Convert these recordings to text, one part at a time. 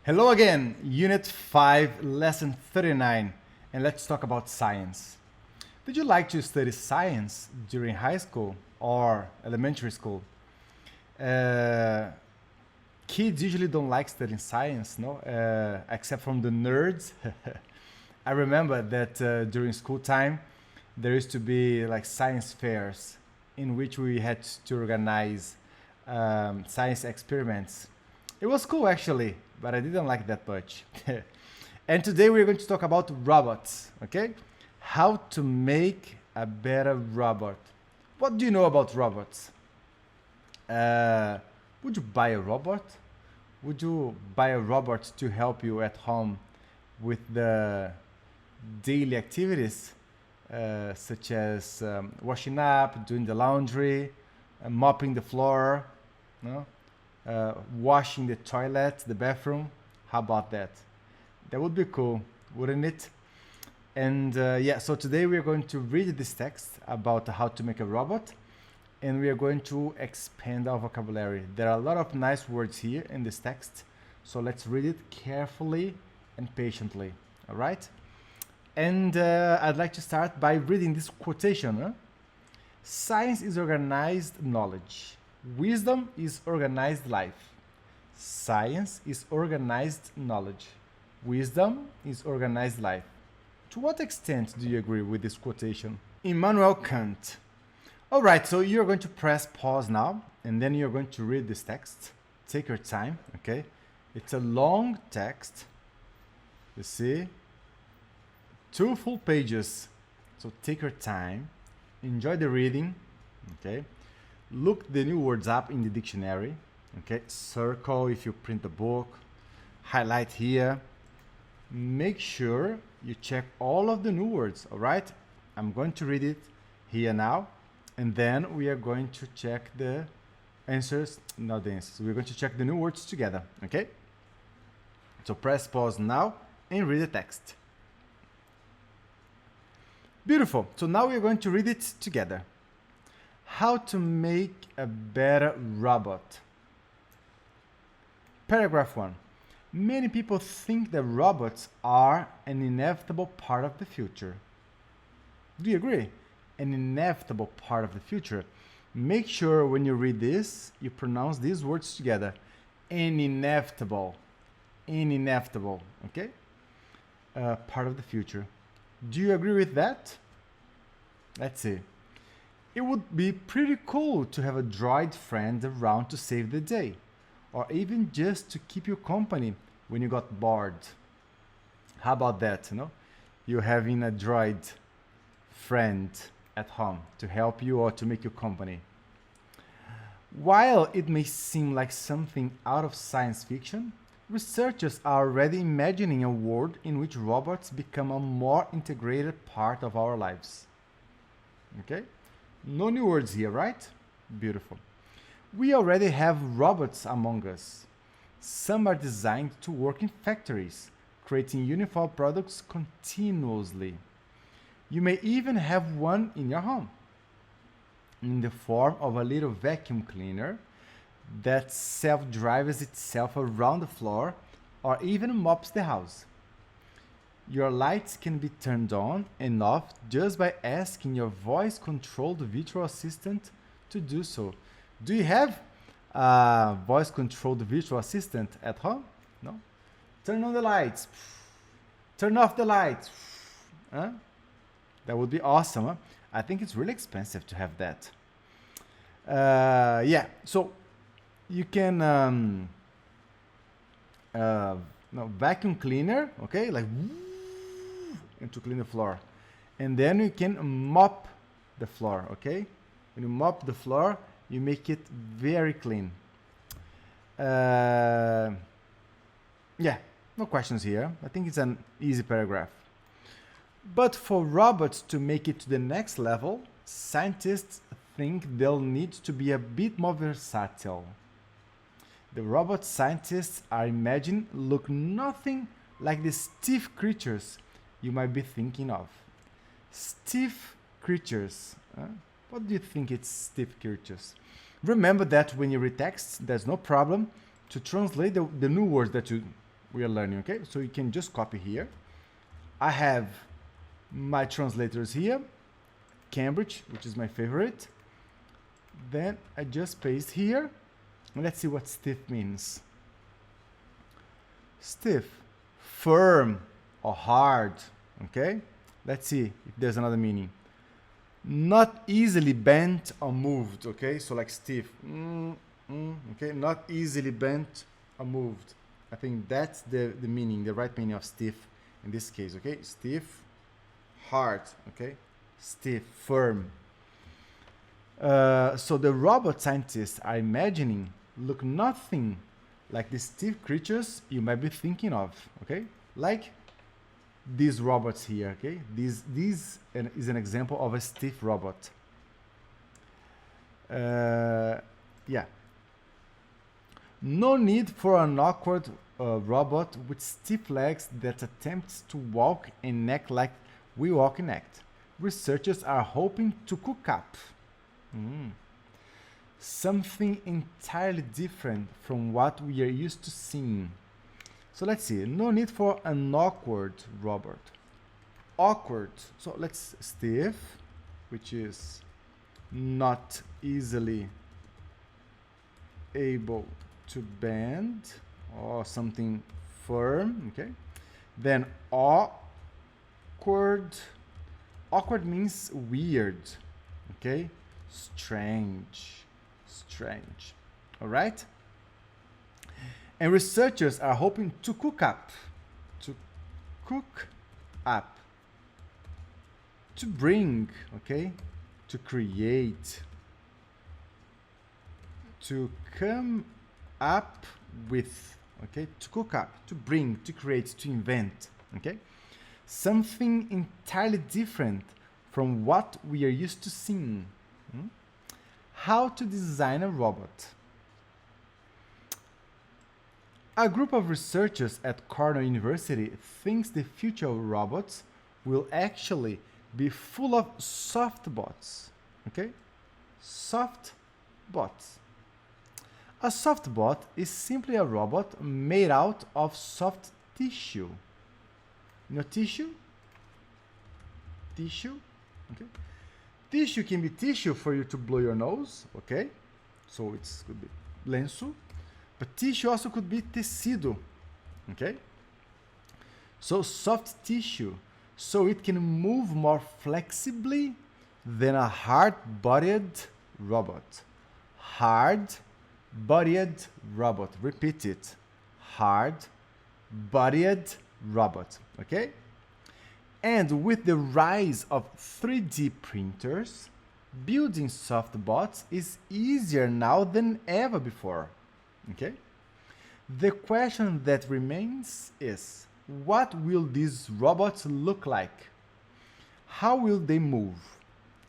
Hello again, Unit 5, Lesson 39, and let's talk about science. Did you like to study science during high school or elementary school? Kids usually don't like studying science, no? Except from the nerds. I remember that during school time, there used to be like science fairs in which we had to organize science experiments. It was cool actually, but I didn't like that much. And today we're going to talk about robots, okay? How to make a better robot. What do you know about robots? Would you buy a robot? Would you buy a robot to help you at home with the daily activities, such as washing up, doing the laundry, mopping the floor, no? Washing the toilet, the bathroom? How about that? That would be cool, wouldn't it? And yeah, so today we are going to read this text about how to make a robot, and we are going to expand our vocabulary. There are a lot of nice words here in this text, so let's read it carefully and patiently, all right? And I'd like to start by reading this quotation. Science is organized knowledge. Wisdom is organized life. Science is organized knowledge. Wisdom is organized life. To what extent do you agree with this quotation? Immanuel Kant. All right, so you're going to press pause now, and then you're going to read this text. Take your time, okay? It's a long text. You see? 2 full pages. So take your time. Enjoy the reading, okay? Look the new words up in the dictionary, okay? Circle if you print the book. Highlight here. Make sure you check all of the new words, all right? I'm going to read it here now, and then we are going to check the answers, not the answers. We're going to check the new words together, okay? So press pause now and read the text. Beautiful. So now we're going to read it together. How to make a better robot. Paragraph 1. Many people think that robots are an inevitable part of the future. Do you agree? An inevitable part of the future. Make sure when you read this, you pronounce these words together. An inevitable. An inevitable. Okay? Part of the future. Do you agree with that? Let's see. It would be pretty cool to have a droid friend around to save the day, or even just to keep you company when you got bored. How about that, you know? You having a droid friend at home to help you or to make you company. While it may seem like something out of science fiction, researchers are already imagining a world in which robots become a more integrated part of our lives. Okay? No new words here, right? Beautiful. We already have robots among us. Some are designed to work in factories, creating uniform products continuously. You may even have one in your home, in the form of a little vacuum cleaner that self-drives itself around the floor or even mops the house. Your lights can be turned on and off just by asking your voice-controlled virtual assistant to do so. Do you have a voice-controlled virtual assistant at home? No? Turn on the lights. Turn off the lights. Huh? That would be awesome. Huh? I think it's really expensive to have that. Yeah, so you can vacuum cleaner, okay, like and to clean the floor, and then you can mop the floor, okay? When you mop the floor, you make it very clean. Yeah, no questions here. I think it's an easy paragraph. But for robots to make it to the next level, scientists think they'll need to be a bit more versatile. The robot scientists are imagining look nothing like the stiff creatures you might be thinking of. Stiff creatures. What do you think it's stiff creatures? Remember that when you read text, there's no problem to translate the new words that you we are learning, okay? So you can just copy here. I have my translators here, Cambridge, which is my favorite. Then I just paste here, and let's see what stiff means. Stiff, firm or hard, okay? Let's see if there's another meaning. Not easily bent or moved, okay? So like stiff, okay? Not easily bent or moved. I think that's the meaning, the right meaning of stiff in this case, okay? Stiff, hard, okay? Stiff, firm. So the robot scientists are imagining look nothing like the stiff creatures you might be thinking of, okay? Like these robots here, okay? This is an example of a stiff robot. Yeah. No need for an awkward robot with stiff legs that attempts to walk and act like we walk and act. Researchers are hoping to cook up something entirely different from what we are used to seeing. So let's see. No need for an awkward robot. Awkward. So let's stiff, which is not easily able to bend, or something firm, okay? Then awkward. Awkward means weird, okay? Strange. All right? And researchers are hoping to cook up, to bring, okay? To create, to come up with, okay? To cook up, to bring, to create, to invent, okay? Something entirely different from what we are used to seeing. How to design a robot. A group of researchers at Cornell University thinks the future of robots will actually be full of soft bots. Okay? Soft bots. A soft bot is simply a robot made out of soft tissue. You know tissue? Tissue? Okay. Tissue can be tissue for you to blow your nose, okay? So it could be lenço. But tissue also could be tecido, okay? So soft tissue, so it can move more flexibly than a hard-bodied robot. Hard-bodied robot. Repeat it. Hard-bodied robot, okay? And with the rise of 3D printers, building soft bots is easier now than ever before. Okay? The question that remains is, what will these robots look like? How will they move?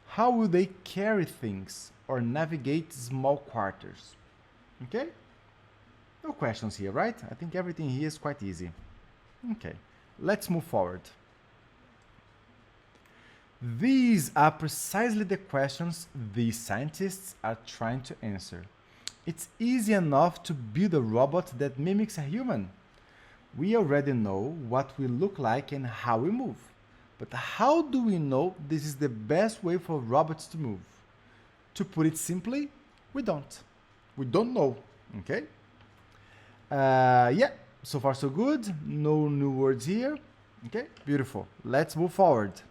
How will they carry things or navigate small quarters? Okay? No questions here, right? I think everything here is quite easy. Okay, let's move forward. These are precisely the questions these scientists are trying to answer. It's easy enough to build a robot that mimics a human. We already know what we look like and how we move. But how do we know this is the best way for robots to move? To put it simply, we don't. We don't know, okay? Yeah, so far so good. No new words here. Okay, beautiful. Let's move forward.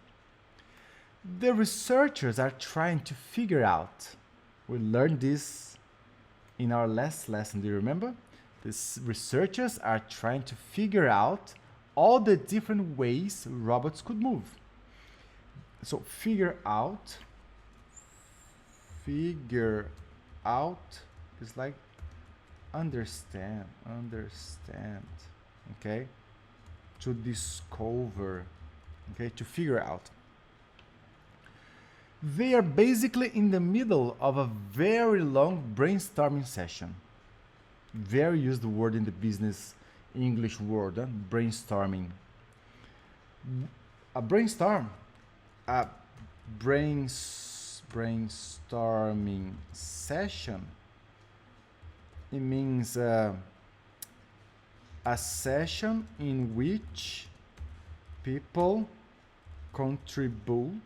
The researchers are trying to figure out, we learned this in our last lesson, do you remember? These researchers are trying to figure out all the different ways robots could move. So figure out is like understand, okay? To discover, okay? To figure out. They are basically in the middle of a very long brainstorming session. Very used word in the business English world, brainstorming. A brainstorm, a brainstorming session, it means a session in which people contribute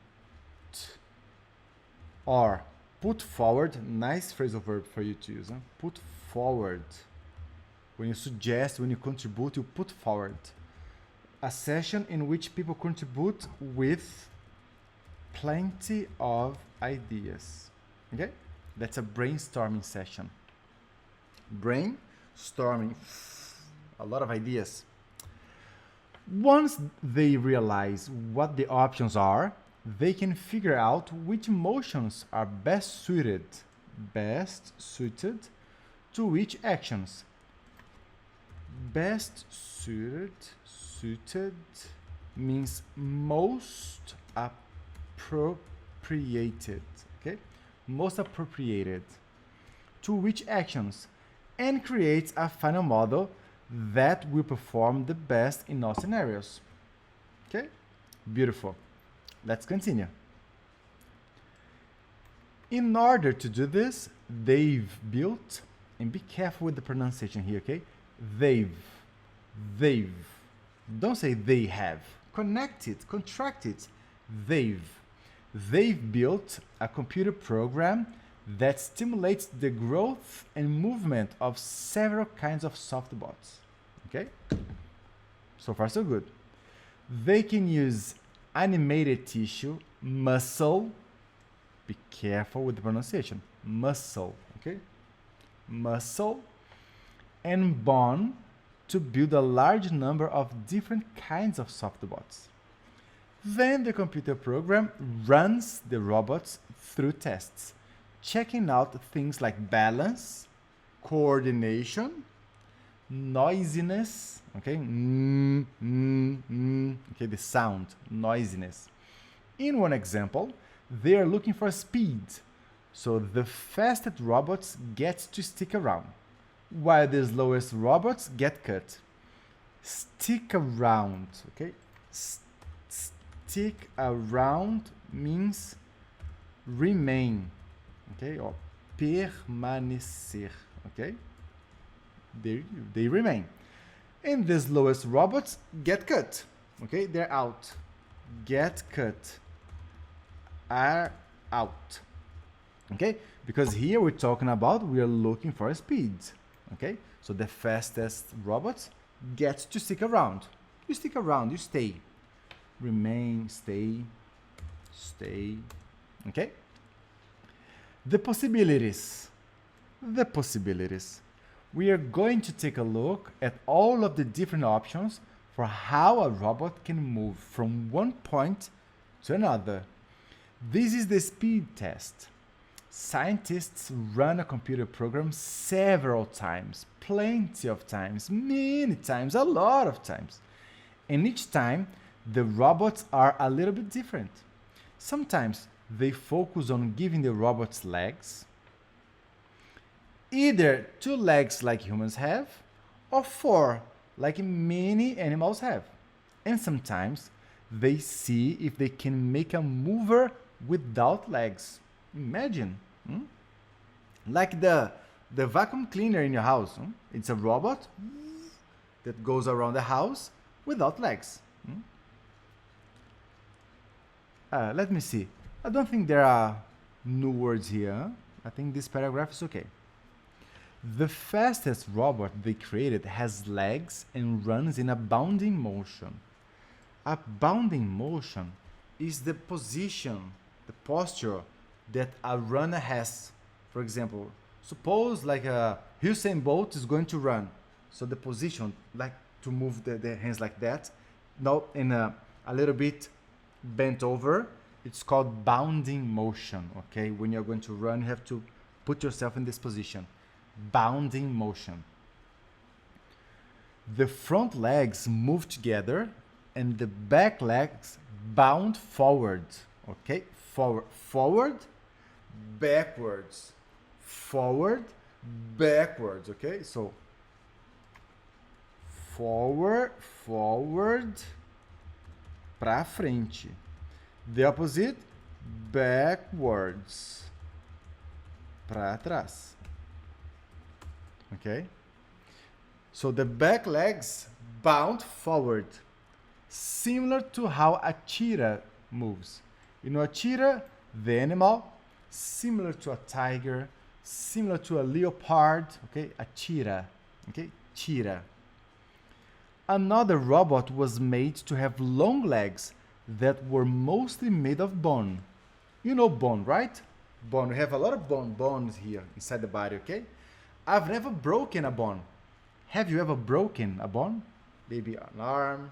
or put forward, nice phrasal verb for you to use, huh? Put forward. When you suggest, when you contribute, you put forward. A session in which people contribute with plenty of ideas. Okay? That's a brainstorming session. Brainstorming, a lot of ideas. Once they realize what the options are, they can figure out which motions are best suited to which actions. Best suited means most appropriated, okay? Most appropriated to which actions, and creates a final model that will perform the best in all scenarios. Okay? Beautiful. Let's continue. In order to do this, they've built, and be careful with the pronunciation here, okay? They've. Don't say they have. Connect it, contract it. They've built a computer program that stimulates the growth and movement of several kinds of soft bots. Okay? So far, so good. They can use animated tissue, muscle. Be careful with the pronunciation. Muscle. Okay? Muscle and bone to build a large number of different kinds of soft bots. Then the computer program runs the robots through tests, checking out things like balance, coordination, noisiness, okay? Okay, the sound, noisiness. In one example, they are looking for speed, so the fastest robots get to stick around, while the slowest robots get cut. Stick around, okay? Stick around means remain, okay? Or permanecer, okay? They remain. And the slowest robots get cut, okay? They're out. Get cut. Are out, okay? Because here we're talking about, we are looking for speed, okay? So the fastest robots get to stick around. You stick around, you stay. Remain, stay, okay? The possibilities. We are going to take a look at all of the different options for how a robot can move from one point to another. This is the speed test. Scientists run a computer program several times, plenty of times, many times, a lot of times. And each time, the robots are a little bit different. Sometimes they focus on giving the robots legs, either 2 legs like humans have, or 4 like many animals have. And sometimes they see if they can make a mover without legs. Imagine, like the vacuum cleaner in your house. It's a robot that goes around the house without legs. Let me see. I don't think there are new words here. I think this paragraph is okay. The fastest robot they created has legs and runs in a bounding motion. A bounding motion is the position, the posture that a runner has. For example, suppose like a Usain Bolt is going to run. So the position, like to move the hands like that, now in a little bit bent over, it's called bounding motion, okay? When you're going to run, you have to put yourself in this position. Bounding motion. The front legs move together and the back legs bound forward, okay? Forward, backwards, forward, backwards, okay? So forward, pra frente. The opposite, backwards, pra trás. Okay? So the back legs bound forward, similar to how a cheetah moves. You know, a cheetah, the animal, similar to a tiger, similar to a leopard, okay? A cheetah, okay? Cheetah. Another robot was made to have long legs that were mostly made of bone. You know bone, right? Bone. We have a lot of bones here inside the body, okay? I've never broken a bone. Have you ever broken a bone? Maybe an arm,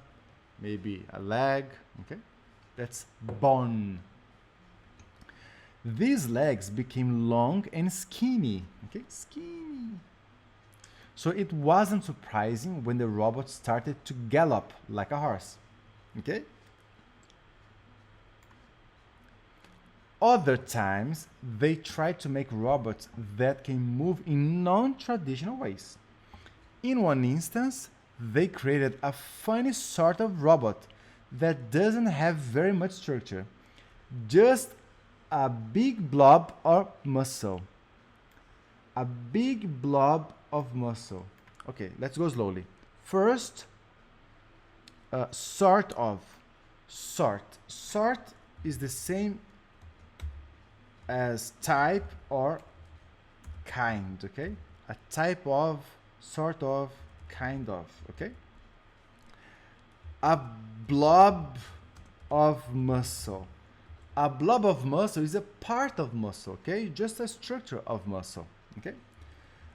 maybe a leg, okay? That's bone. These legs became long and skinny, okay? Skinny. So it wasn't surprising when the robot started to gallop like a horse, okay? Other times, they tried to make robots that can move in non-traditional ways. In one instance, they created a funny sort of robot that doesn't have very much structure, just a big blob of muscle. A big blob of muscle. Okay, let's go slowly. First, sort of. Sort. Sort is the same as type or kind, okay? A type of, sort of, kind of, okay? A blob of muscle. A blob of muscle is a part of muscle, okay? Just a structure of muscle, okay?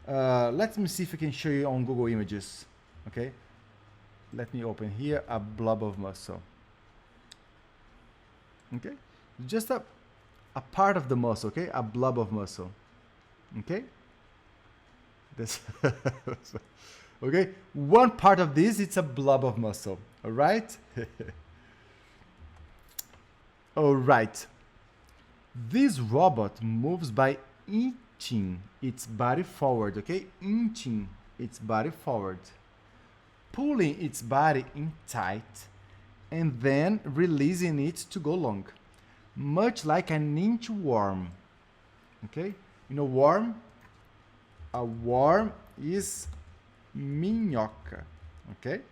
Let me see if I can show you on Google Images, okay? Let me open here a blob of muscle, okay? Just a part of the muscle, okay? A blob of muscle, okay? This, okay? One part of this, it's a blob of muscle, all right? All right. This robot moves by inching its body forward, okay? Inching its body forward, pulling its body in tight, and then releasing it to go long, much like an inchworm, okay? You know worm? A worm is minhoca, okay?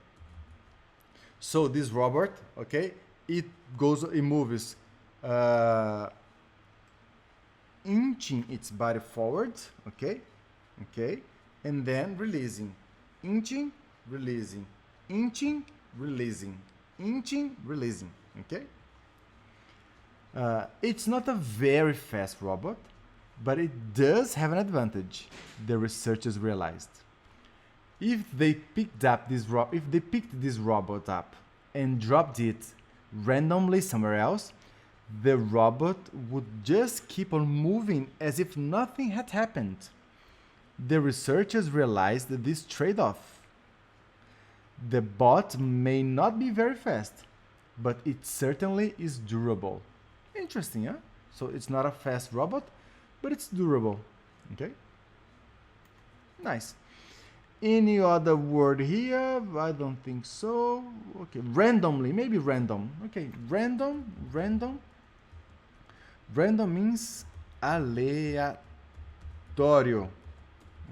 So this robot, okay, it moves inching its body forward, okay, and then releasing, inching, releasing, inching, releasing, inching, releasing, okay. It's not a very fast robot, but it does have an advantage, the researchers realized. If they picked this robot up and dropped it randomly somewhere else, the robot would just keep on moving as if nothing had happened. The researchers realized this trade-off. The bot may not be very fast, but it certainly is durable. Interesting, huh? So it's not a fast robot, but it's durable. Okay? Nice. Any other word here? I don't think so. Okay, randomly, maybe random. Okay, random. Random means aleatório.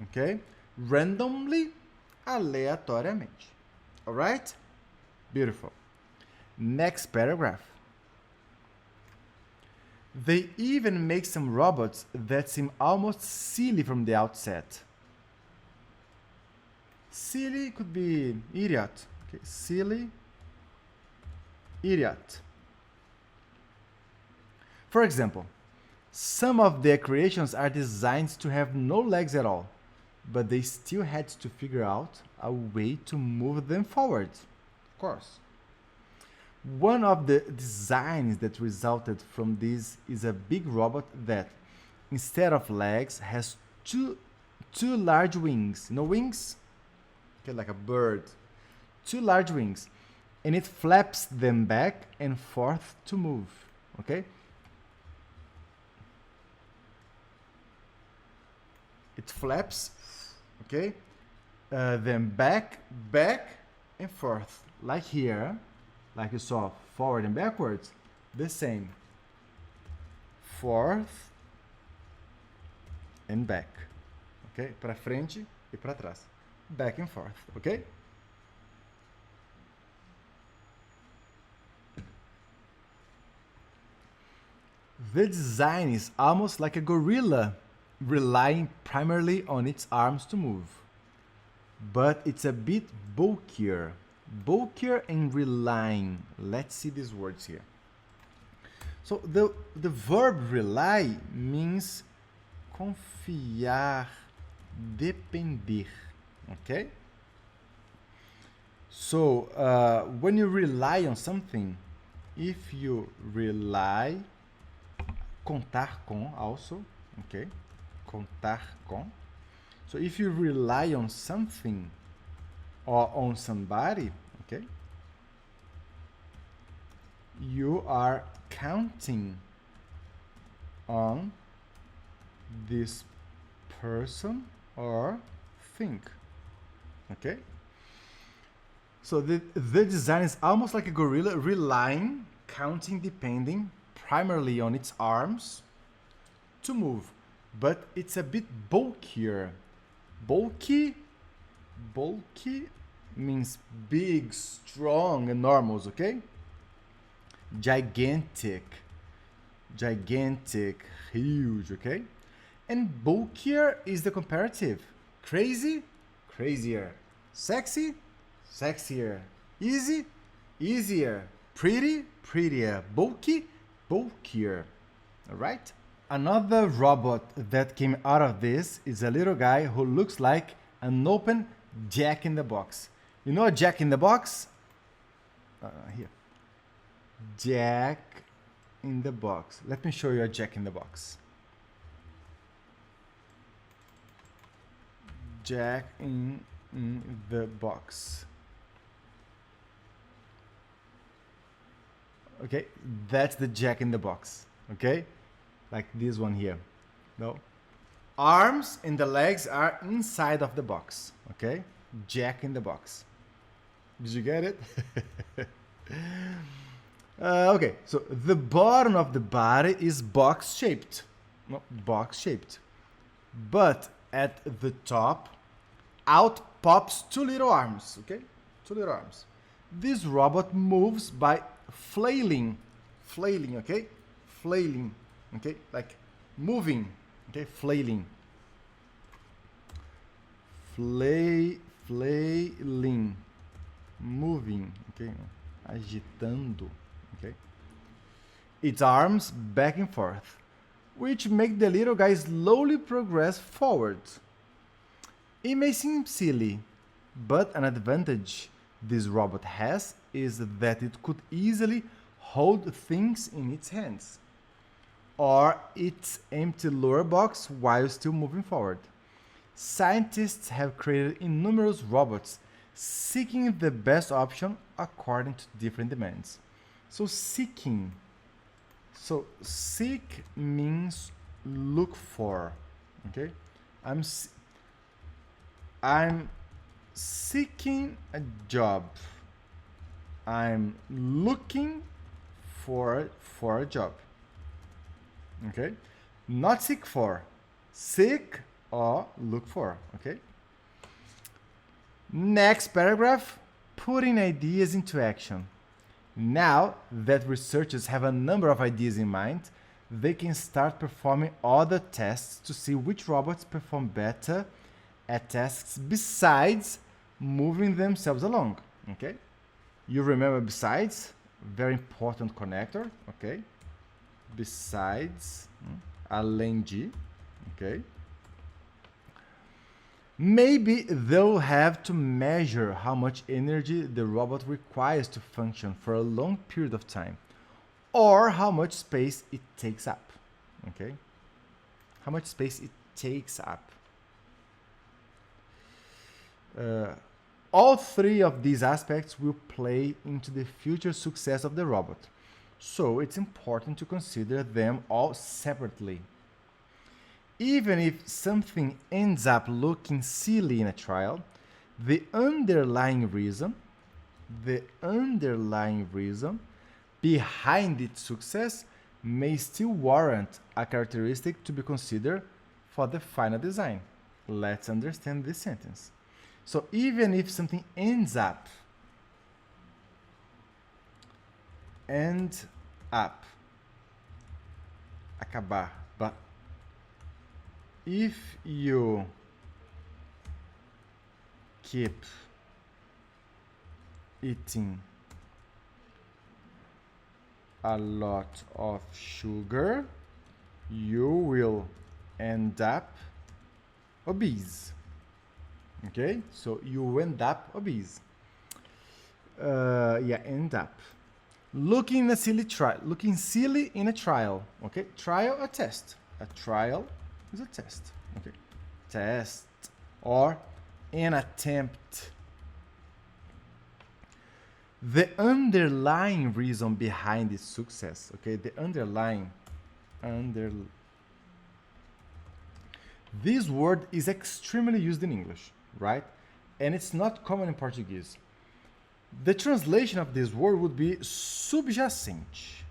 Okay? Randomly, aleatoriamente. All right? Beautiful. Next paragraph. They even make some robots that seem almost silly from the outset. Silly could be idiot. Okay, silly, idiot. For example, some of their creations are designed to have no legs at all, but they still had to figure out a way to move them forward. Of course. One of the designs that resulted from this is a big robot that, instead of legs, has two large wings. You know wings? Okay, like a bird. Two large wings. And it flaps them back and forth to move. Okay? It flaps, okay? Then back, and forth. Like here. Like you saw, forward and backwards, the same. Forth and back. Ok? Para frente e para trás. back and forth, okay? The design is almost like a gorilla, relying primarily on its arms to move. But it's a bit bulkier. Bulkier and relying. Let's see these words here. So the verb rely means confiar, depender, okay? So when you rely on something, if you rely, contar com also, okay? Contar com. So if you rely on something or on somebody, okay? You are counting on this person or thing, okay? So the design is almost like a gorilla, relying, counting, depending primarily on its arms to move, but it's a bit bulkier. Bulky means big, strong, enormous, okay? Gigantic, huge, okay? And bulkier is the comparative. Crazy, crazier. Sexy, sexier. Easy, easier. Pretty, prettier. Bulky, bulkier. All right? Another robot that came out of this is a little guy who looks like an open Jack in the Box. You know a Jack in the Box? Here. Jack in the Box. Let me show you a Jack in the Box. Jack in the Box. Okay, that's the Jack in the Box. Okay, like this one here. No, arms and the legs are inside of the box. Okay, Jack in the Box. Did you get it? Okay, so the bottom of the body is box shaped. No, box shaped. But at the top, out pops two little arms. Okay, two little arms. This robot moves by flailing, okay, flailing, okay, like moving, okay, flailing, flailing, moving, okay, agitando, okay, its arms back and forth, which make the little guy slowly progress forward. It may seem silly, but an advantage this robot has is that it could easily hold things in its hands or its empty lower box while still moving forward. Scientists have created innumerable robots seeking the best option according to different demands. So seeking. So seek means look for. Okay? I'm seeking a job. I'm looking for a job. Okay? Not seek for. Seek or look for. Okay? Next paragraph, putting ideas into action. Now that researchers have a number of ideas in mind, they can start performing other tests to see which robots perform better at tasks besides moving themselves along. Okay? You remember besides? Very important connector. Okay? Besides, além de. Okay? Maybe they'll have to measure how much energy the robot requires to function for a long period of time, or how much space it takes up. Okay? How much space it takes up. All three of these aspects will play into the future success of the robot, so it's important to consider them all separately. Even if something ends up looking silly in a trial, the underlying reason behind its success may still warrant a characteristic to be considered for the final design. Let's understand this sentence. So even if something ends up, acabar, but if you keep eating a lot of sugar, you will end up obese. Okay, so you end up obese. End up. Looking silly in a trial. Okay, trial or test. A trial is a test. Okay, test or an attempt. The underlying reason behind its success. Okay, the this word is extremely used in English, right? And it's not common in Portuguese. The translation of this word would be subjacente.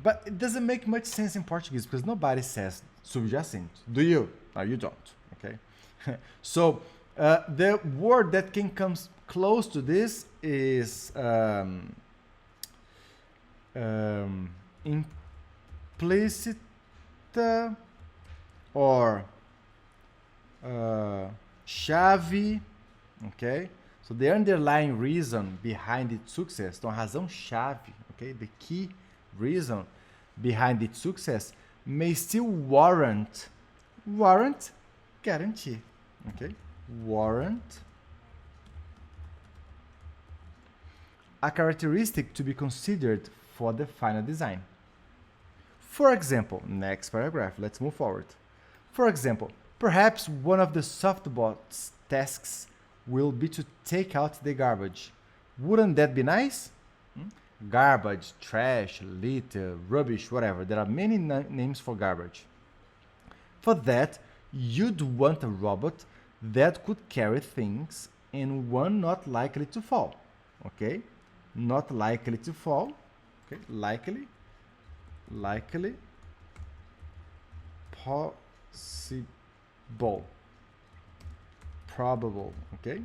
But it doesn't make much sense in Portuguese because nobody says subjacente. Do you? No, you don't. Okay. So the word that can come close to this is implicit or chave. Okay, so the underlying reason behind its success, então a razão-chave, okay, the key reason behind its success may still warrant, guarantee, okay, warrant a characteristic to be considered for the final design. For example, next paragraph, let's move forward. For example, perhaps one of the softbot's tasks will be to take out the garbage. Wouldn't that be nice? Garbage, trash, litter, rubbish, whatever. There are many names for garbage. For that, you'd want a robot that could carry things and one not likely to fall. Okay? Not likely to fall. Okay? Likely. Possible. Probable, okay?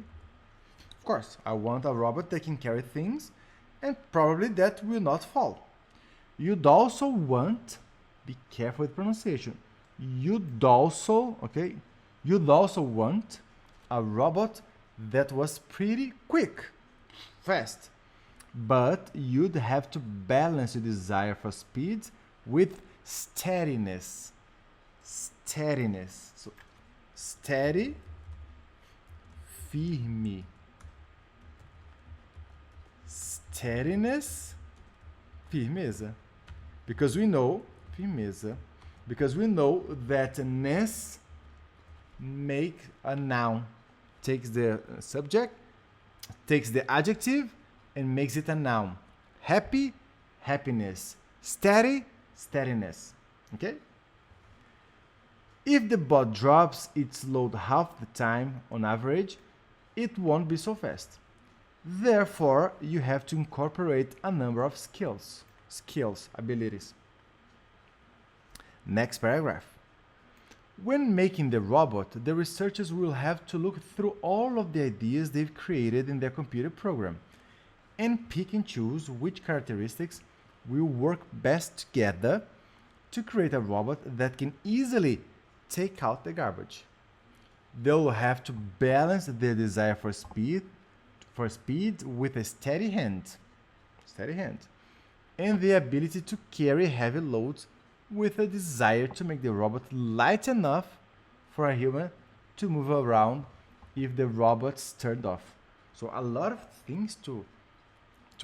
Of course, I want a robot that can carry things and probably that will not fall. You'd also want, be careful with pronunciation, you'd also want a robot that was pretty quick, fast, but you'd have to balance your desire for speed with steadiness. So, steady, firme. Steadiness, firmeza. Because we know, that nesse make a noun. Takes the subject, takes the adjective, and makes it a noun. Happy, happiness. Steady, steadiness. Okay? If the bot drops its load half the time on average, it won't be so fast. Therefore, you have to incorporate a number of skills, abilities. Next paragraph. When making the robot, the researchers will have to look through all of the ideas they've created in their computer program and pick and choose which characteristics will work best together to create a robot that can easily take out the garbage. They'll have to balance their desire for speed with a steady hand, and the ability to carry heavy loads with a desire to make the robot light enough for a human to move around if the robot's turned off. So a lot of things to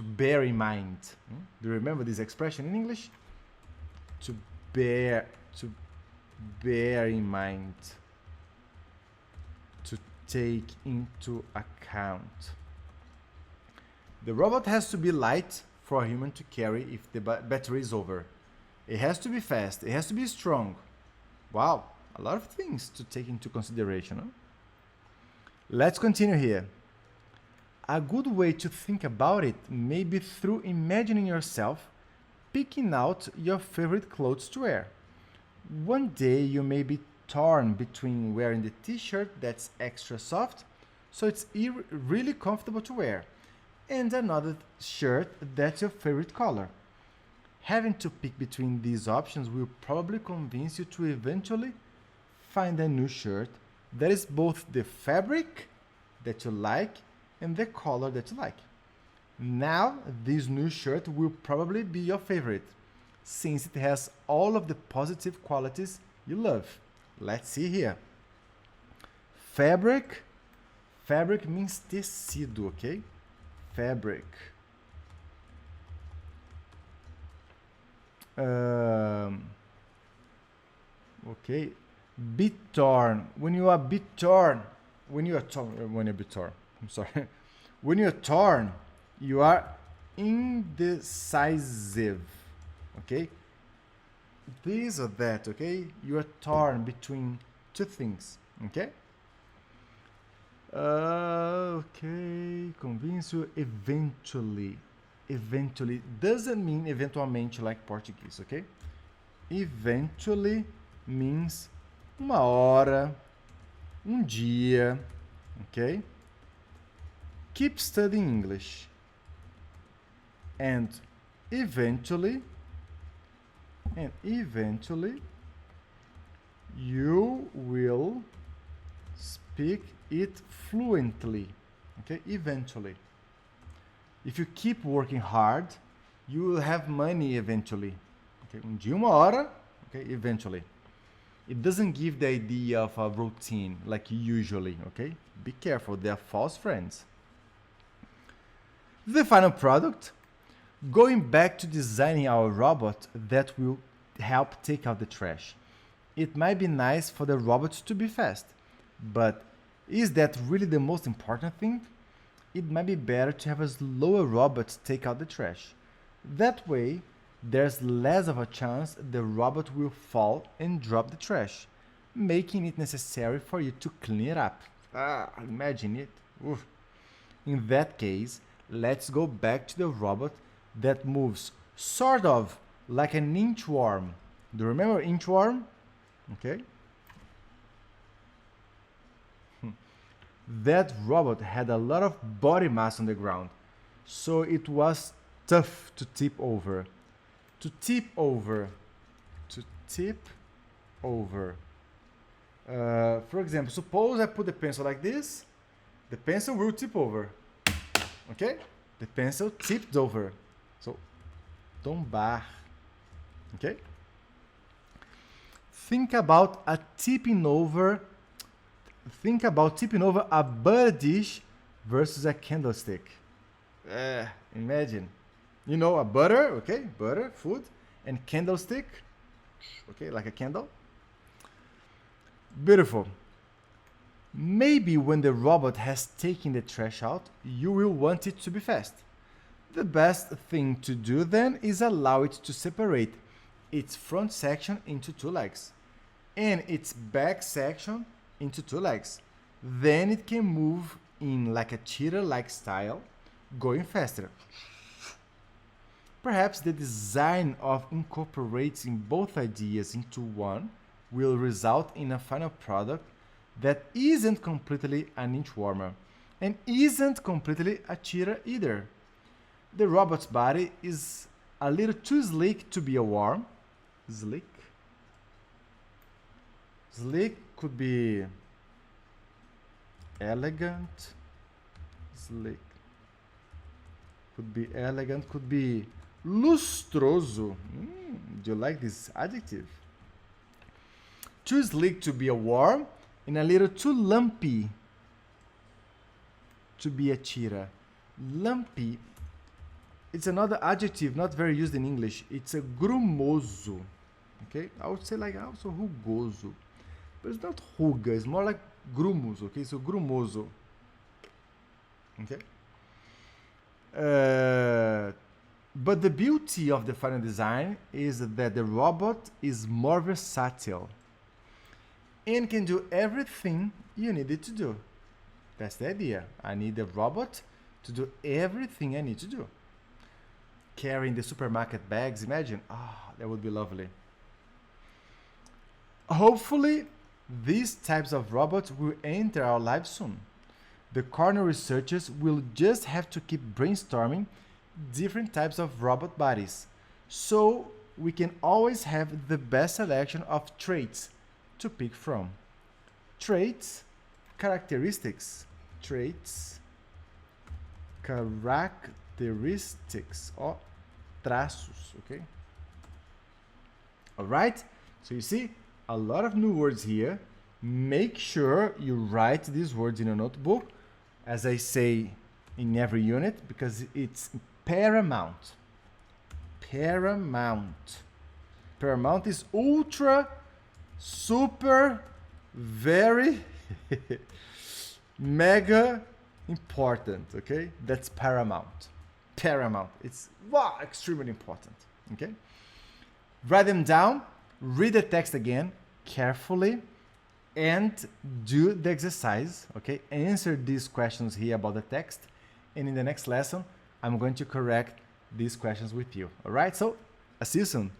bear in mind. Do you remember this expression in English? To bear in mind. To take into account. The robot has to be light for a human to carry if the battery is over. It has to be fast. It has to be strong. Wow, a lot of things to take into consideration. Huh? Let's continue here. A good way to think about it may be through imagining yourself picking out your favorite clothes to wear. One day you may be torn between wearing the t-shirt that's extra soft, so it's really comfortable to wear, and another shirt that's your favorite color. Having to pick between these options will probably convince you to eventually find a new shirt that is both the fabric that you like and the color that you like. Now, this new shirt will probably be your favorite, since it has all of the positive qualities you love. Let's see here. Fabric. Fabric means tecido, okay? Fabric. Okay. Bit torn. When you are bit torn, when you're I'm sorry. When you're torn, you are indecisive. Okay? This or that, okay? You are torn between two things. Okay? Okay. Convince you eventually. Eventually doesn't mean eventualmente like Portuguese, okay? Eventually means uma hora, dia, okay? Keep studying English. And eventually you will speak it fluently. Okay, eventually. If you keep working hard, you will have money eventually. Okay, dia, uma hora, okay, eventually. It doesn't give the idea of a routine, like usually, okay? Be careful, they are false friends. The final product, going back to designing our robot that will help take out the trash. It might be nice for the robot to be fast, but is that really the most important thing? It might be better to have a slower robot take out the trash. That way, there's less of a chance the robot will fall and drop the trash, making it necessary for you to clean it up. Imagine it. Oof. In that case, let's go back to the robot that moves sort of like an inchworm. Do you remember inchworm? Okay. That robot had a lot of body mass on the ground, so it was tough to tip over. To tip over. To tip over. For example, suppose I put the pencil like this, the pencil will tip over. Okay? The pencil tipped over. So, tombar. Okay? Think about tipping over a butter dish versus a candlestick. Imagine. You know, a butter, okay? Butter, food, and candlestick, okay, like a candle. Beautiful. Maybe when the robot has taken the trash out, you will want it to be fast. The best thing to do then is allow it to separate its front section into two legs and its back section into two legs. Then it can move in like a cheetah-like style, going faster. Perhaps the design of incorporating both ideas into one will result in a final product that isn't completely an inchwormer and isn't completely a cheetah either. The robot's body is a little too sleek to be a worm. Sleek? Sleek could be elegant. Sleek could be elegant, could be lustroso. Do you like this adjective? Too sleek to be a worm and a little too lumpy to be a cheetah. Lumpy, it's another adjective not very used in English. It's a grumoso. Okay, I would say like also rugoso, but it's not ruga. It's more like grumos. Okay, so grumoso. Okay. But the beauty of the final design is that the robot is more versatile and can do everything you need it to do. That's the idea. I need the robot to do everything I need to do. Carrying the supermarket bags, imagine. That would be lovely. Hopefully, these types of robots will enter our lives soon. The corner researchers will just have to keep brainstorming different types of robot bodies, so we can always have the best selection of traits to pick from. Traits, characteristics, traits, characteristics, or traços, okay? All right, so you see a lot of new words here. Make sure you write these words in a notebook, as I say in every unit, because it's paramount. Paramount. Paramount is ultra, super, very, mega important, okay? That's paramount. Paramount. It's wow, extremely important, okay? Write them down, read the text again carefully, and do the exercise, okay? Answer these questions here about the text, and in the next lesson, I'm going to correct these questions with you, all right? So, I'll see you soon.